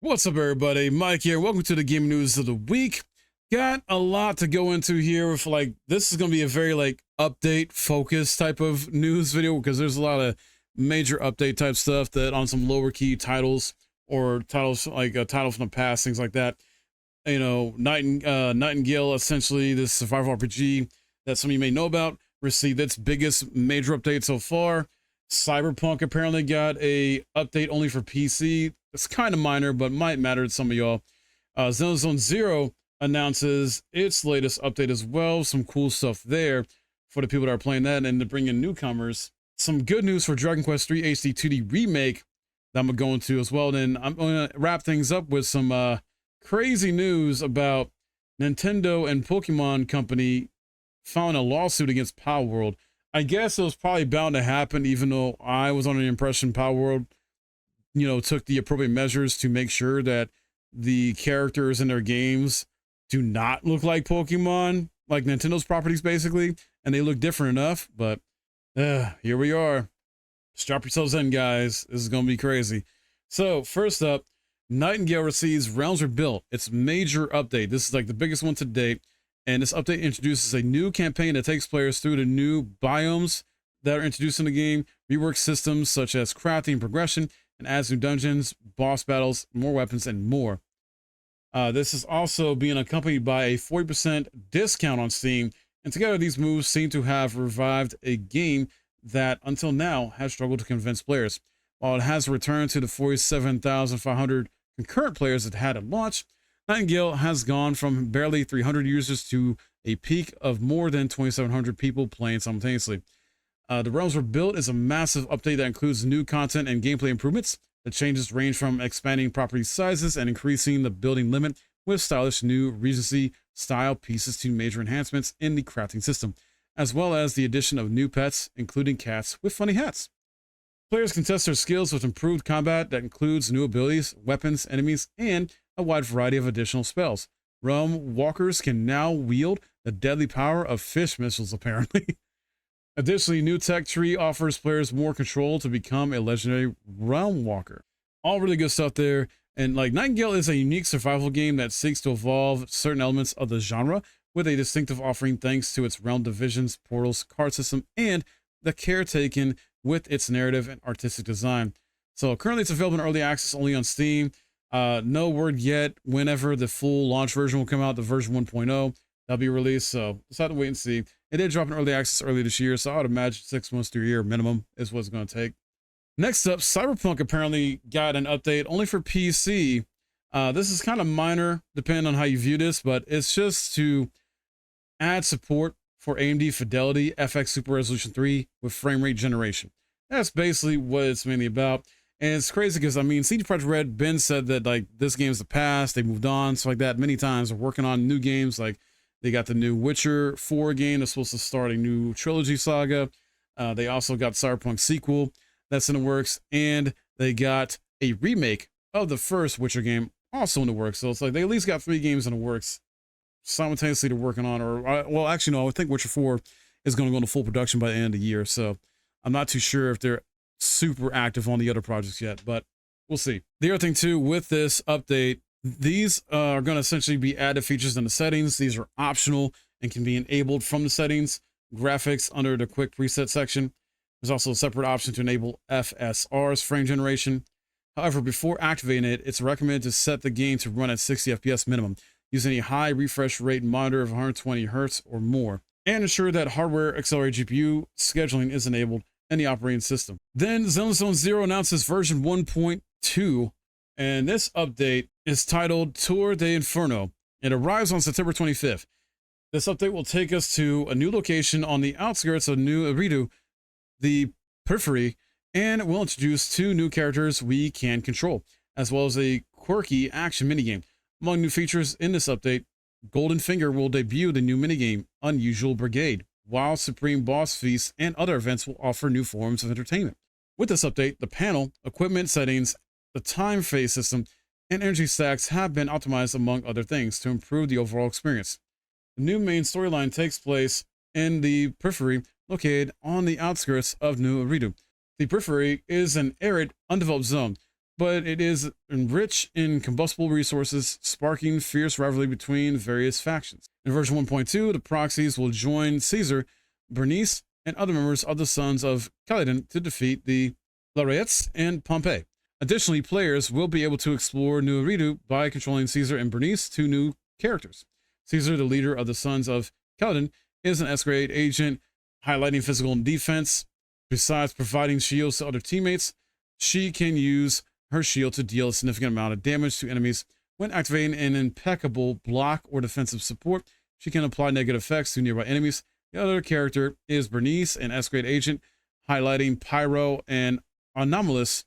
What's up, everybody? Mike here. Welcome to the gaming news of the week. Got a lot to go into here with this is going to be a very update focus type of news video because there's a lot of major update type stuff that on some lower key titles or titles a title from the past, things like that. You know, Nightingale, essentially this survival RPG that some of you may know about, received its biggest major update so far. Cyberpunk apparently got a update only for PC. It's kind of minor, but might matter to some of y'all. Zone Zero announces its latest update as well. Some cool stuff there for the people that are playing that and to bring in newcomers. Some good news for Dragon Quest III HD-2d Remake that I'm going to go into as well. Then I'm going to wrap things up with some crazy news about Nintendo and Pokemon Company filing a lawsuit against Palworld. I guess it was probably bound to happen, even though I was under the impression Palworld, took the appropriate measures to make sure that the characters in their games do not look like Pokemon, like Nintendo's properties, basically, and they look different enough. But here we are. Strap yourselves in, guys. This is going to be crazy. So, first up, Nightingale receives Realms Rebuilt. Its major update. This is the biggest one to date. And this update introduces a new campaign that takes players through the new biomes that are introduced in the game, reworks systems such as crafting and progression, and adds new dungeons, boss battles, more weapons, and more. This is also being accompanied by a 40% discount on Steam, and together these moves seem to have revived a game that until now has struggled to convince players. While it has returned to the 47,500 concurrent players it had at launch, Nightingale has gone from barely 300 users to a peak of more than 2,700 people playing simultaneously. The Realms Rebuilt is a massive update that includes new content and gameplay improvements. The changes range from expanding property sizes and increasing the building limit with stylish new Regency-style pieces to major enhancements in the crafting system, as well as the addition of new pets, including cats with funny hats. Players can test their skills with improved combat that includes new abilities, weapons, enemies, and a wide variety of additional spells. Realm Walkers can now wield the deadly power of fish missiles, apparently. Additionally, new tech tree offers players more control to become a legendary Realm Walker. All really good stuff there. And Nightingale is a unique survival game that seeks to evolve certain elements of the genre with a distinctive offering thanks to its realm divisions, portals, card system, and the care taken with its narrative and artistic design. So currently it's available in early access only on Steam. No word yet whenever the full launch version will come out, the version 1.0 that'll be released. So just have to wait and see. It did drop in early access early this year, so I would imagine 6 months to a year minimum is what it's going to take. Next up, Cyberpunk apparently got an update only for PC. This is kind of minor depending on how you view this, but it's just to add support for AMD Fidelity FX Super Resolution 3 with frame rate generation. That's basically what it's mainly about. And it's crazy because, CD Projekt Red, Ben said that, this game's the past. They moved on, stuff like that many times. They're working on new games. They got the new Witcher 4 game that's supposed to start a new trilogy saga. They also got Cyberpunk sequel that's in the works. And they got a remake of the first Witcher game also in the works. So it's they at least got 3 games in the works simultaneously they're working on. Well, actually, no, I think Witcher 4 is going to go into full production by the end of the year. So I'm not too sure if they're super active on the other projects yet, but we'll see. The other thing too with this update, these are going to essentially be added features in the settings. These are optional and can be enabled from the settings. Graphics under the quick preset section. There's also a separate option to enable FSR's frame generation. However, before activating it, it's recommended to set the game to run at 60 FPS minimum, using a high refresh rate monitor of 120 Hz or more, and ensure that hardware accelerated GPU scheduling is enabled in the operating system. Then Zone Zero announces version 1.2, and this update is titled Tour de Inferno. It arrives on September 25th. This update will take us to a new location on the outskirts of New Eridu, the Periphery, and it will introduce 2 new characters we can control, as well as a quirky action minigame. Among new features in this update, Golden Finger will debut the new minigame, Unusual Brigade, while Supreme Boss Feasts and other events will offer new forms of entertainment. With this update, the panel, equipment settings, the time phase system, and energy stacks have been optimized among other things to improve the overall experience. The new main storyline takes place in the Periphery, located on the outskirts of New Eridu. The Periphery is an arid, undeveloped zone but it is rich in combustible resources, sparking fierce rivalry between various factions. In version 1.2, the proxies will join Caesar, Bernice, and other members of the Sons of Kaladin to defeat the Laureates and Pompey. Additionally, players will be able to explore New Eridu by controlling Caesar and Bernice, two new characters. Caesar, the leader of the Sons of Kaladin, is an S-grade agent, highlighting physical and defense. Besides providing shields to other teammates, she can use her shield to deal a significant amount of damage to enemies. When activating an impeccable block or defensive support, she can apply negative effects to nearby enemies. The other character is Bernice, an S-grade agent, highlighting Pyro and Anomalous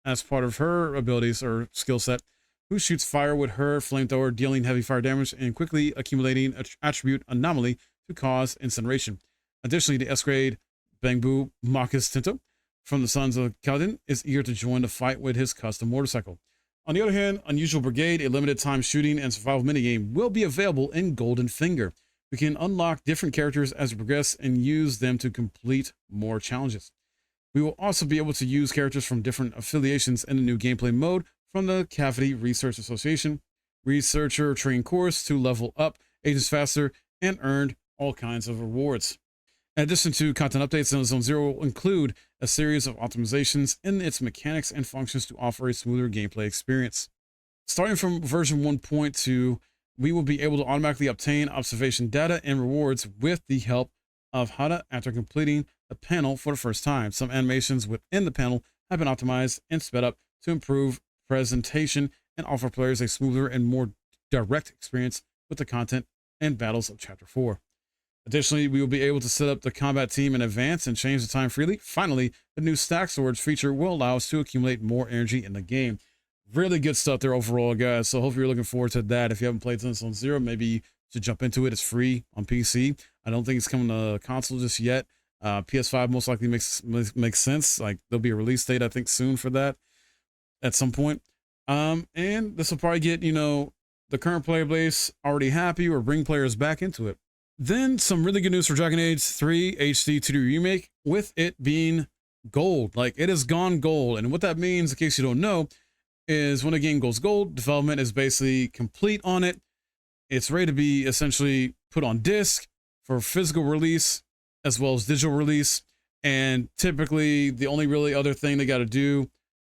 as part of her abilities or skill set, who shoots fire with her flamethrower, dealing heavy fire damage and quickly accumulating attribute Anomaly to cause incineration. Additionally, the S-grade Bangbu Marcus Tinto from the Sons of Kaladin is eager to join the fight with his custom motorcycle. On the other hand, Unusual Brigade, a limited time shooting and survival minigame, will be available in Golden Finger. We can unlock different characters as we progress and use them to complete more challenges. We will also be able to use characters from different affiliations in the new gameplay mode from the Cavity Research Association Researcher Training Course to level up agents faster and earned all kinds of rewards. In addition to content updates, Zone Zero will include a series of optimizations in its mechanics and functions to offer a smoother gameplay experience. Starting from version 1.2, we will be able to automatically obtain observation data and rewards with the help of Hada after completing a panel for the first time. Some animations within the panel have been optimized and sped up to improve presentation and offer players a smoother and more direct experience with the content and battles of Chapter 4. Additionally, we will be able to set up the combat team in advance and change the time freely. Finally, the new stack swords feature will allow us to accumulate more energy in the game. Really good stuff there overall, guys. So hopefully you're looking forward to that. If you haven't played Zone Zero, maybe you should jump into it. It's free on PC. I don't think it's coming to console just yet. PS5 most likely makes sense. Like there'll be a release date, I think, soon for that at some point. And this will probably get, the current player base already happy or bring players back into it. Then some really good news for Dragon Age 3 HD-2d Remake, with it being gold. Like it has gone gold. And what that means, in case you don't know, is when a game goes gold, development is basically complete on it. It's ready to be essentially put on disc for physical release as well as digital release. And typically the only really other thing they got to do,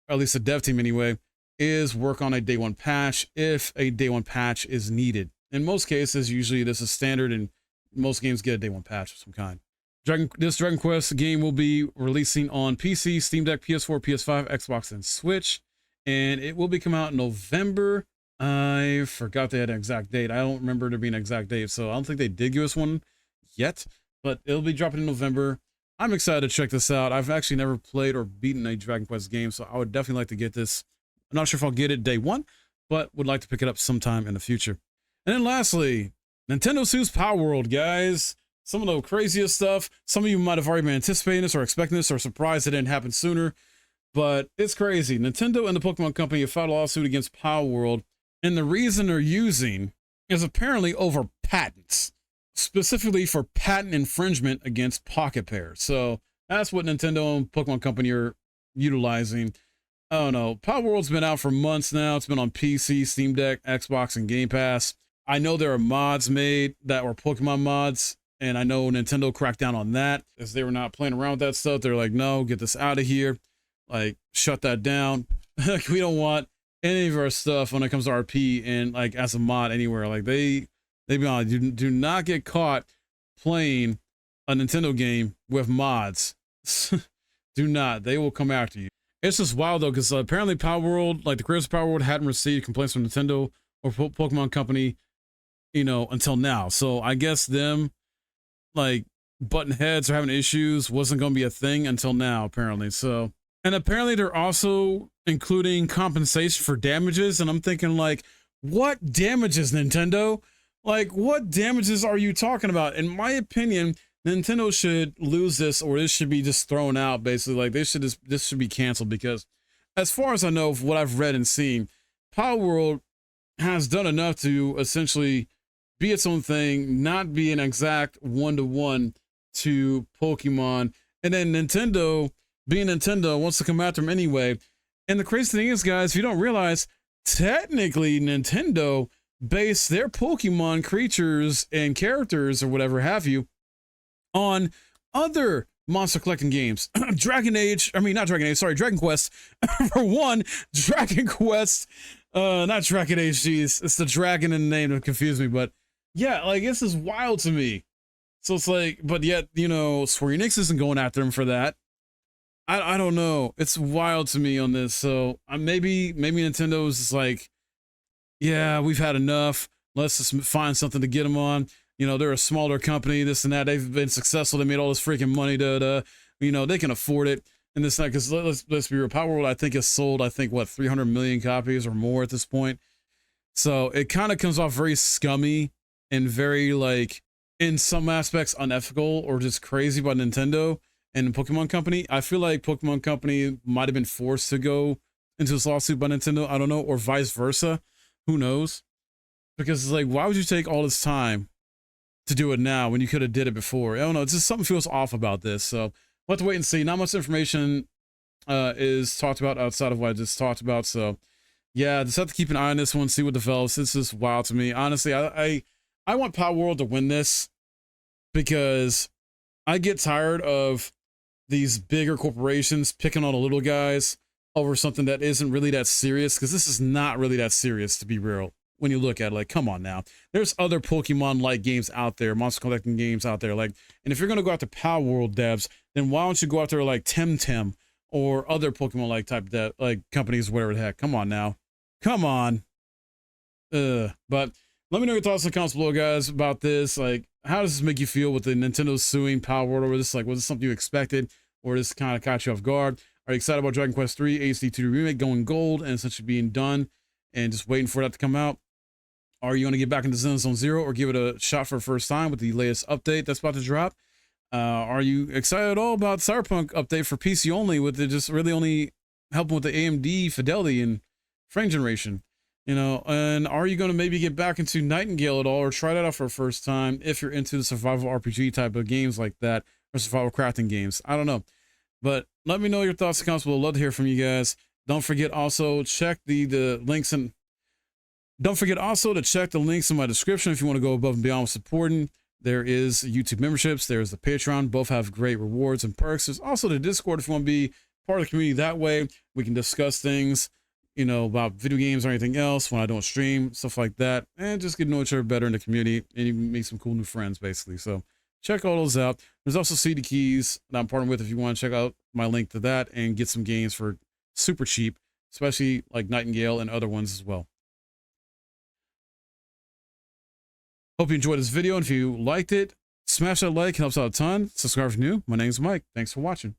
or at least the dev team anyway, is work on a day one patch if a day one patch is needed. In most cases, usually this is standard and most games get a day one patch of some kind. This Dragon Quest game will be releasing on PC, Steam Deck, PS4, PS5, Xbox, and Switch. And it will be coming out in November. I forgot they had an exact date. I don't remember there being an exact date, so I don't think they did give us one yet. But it'll be dropping in November. I'm excited to check this out. I've actually never played or beaten a Dragon Quest game, so I would definitely like to get this. I'm not sure if I'll get it day one, but would like to pick it up sometime in the future. And then lastly, Nintendo sues Palworld, guys. Some of the craziest stuff. Some of you might have already been anticipating this or expecting this or surprised it didn't happen sooner. But it's crazy. Nintendo and the Pokemon Company have filed a lawsuit against Palworld. And the reason they're using is apparently over patents. Specifically for patent infringement against Pocket Pair. So that's what Nintendo and Pokemon Company are utilizing. Oh no, Palworld's been out for months now. It's been on PC, Steam Deck, Xbox, and Game Pass. I know there are mods made that were Pokemon mods, and I know Nintendo cracked down on that as they were not playing around with that stuff. They're like, no, get this out of here. Like, shut that down. We don't want any of our stuff when it comes to RP and like as a mod anywhere. Like they be honest, do not get caught playing a Nintendo game with mods. Do not. They will come after you. It's just wild though, because apparently Palworld, like the creators of Palworld, hadn't received complaints from Nintendo or Pokemon Company, until now. So I guess them like button heads or having issues wasn't going to be a thing until now, apparently. So, and apparently they're also including compensation for damages. And I'm thinking like, what damages, Nintendo? Like, what damages are you talking about? In my opinion, Nintendo should lose this, or this should be just thrown out. Basically, like this should be canceled, because as far as I know, of what I've read and seen, Palworld has done enough to essentially be its own thing, not be an exact one-to-one to Pokemon, and then Nintendo, being Nintendo, wants to come after them anyway. And the crazy thing is, guys, if you don't realize, technically Nintendo based their Pokemon creatures and characters or whatever have you on other monster collecting games. Dragon Quest. For one, Dragon Quest, not Dragon Age, geez. It's the dragon in the name that confused me, but yeah, like, this is wild to me. So it's like, but yet, you know, Square Enix isn't going after him for that. I don't know. It's wild to me on this. So maybe Nintendo's just like, yeah, we've had enough. Let's just find something to get them on. You know, they're a smaller company, this and that. They've been successful. They made all this freaking money. You know, they can afford it. And this, because let's be real, Palworld, I think, has sold, what, 300 million copies or more at this point. So it kind of comes off very scummy and very, like, in some aspects unethical or just crazy by Nintendo and Pokemon Company. I feel like Pokemon Company might have been forced to go into this lawsuit by Nintendo. I don't know, or vice versa. Who knows? Because it's like, why would you take all this time to do it now when you could have did it before? I don't know. It's just something feels off about this. So we'll have to wait and see. Not much information is talked about outside of what I just talked about. So yeah, just have to keep an eye on this one, see what develops. This is wild to me. Honestly, I want Palworld to win this because I get tired of these bigger corporations picking on the little guys over something that isn't really that serious, because this is not really that serious, to be real. When you look at it, like, come on now. There's other Pokemon-like games out there, monster collecting games out there, like, and if you're gonna go after Palworld devs, then why don't you go after like Temtem or other Pokemon-like type like companies, whatever the heck? Come on now, come on. But let me know your thoughts in the comments below, guys, about this. Like, how does this make you feel with the Nintendo suing Palworld over this? Like, was this something you expected, or this kind of caught you off guard? Are you excited about Dragon Quest 3 HD-2d Remake going gold and essentially being done and just waiting for that to come out? Are you going to get back into Xenosaga Zero or give it a shot for the first time with the latest update that's about to drop? Are you excited at all about Cyberpunk update for PC only, with it just really only helping with the AMD fidelity and frame generation? You know, and are you going to maybe get back into Nightingale at all, or try that out for the first time if you're into the survival RPG type of games like that, or survival crafting games? I don't know. But let me know your thoughts in the comments below. Love to hear from you guys. Don't forget also check the links and don't forget also to check the links in my description if you want to go above and beyond with supporting. There is YouTube memberships. There's the Patreon. Both have great rewards and perks. There's also the Discord if you want to be part of the community. That way we can discuss things, you know, about video games or anything else when I don't stream, stuff like that, and just get to know each other better in the community, and you make some cool new friends, basically. So check all those out. There's also CD Keys that I'm partnering with if you want to check out my link to that and get some games for super cheap, especially like Nightingale and other ones as well. Hope you enjoyed this video, and if you liked it, smash that like, it helps out a ton. Subscribe if you're new. My name's Mike. Thanks for watching.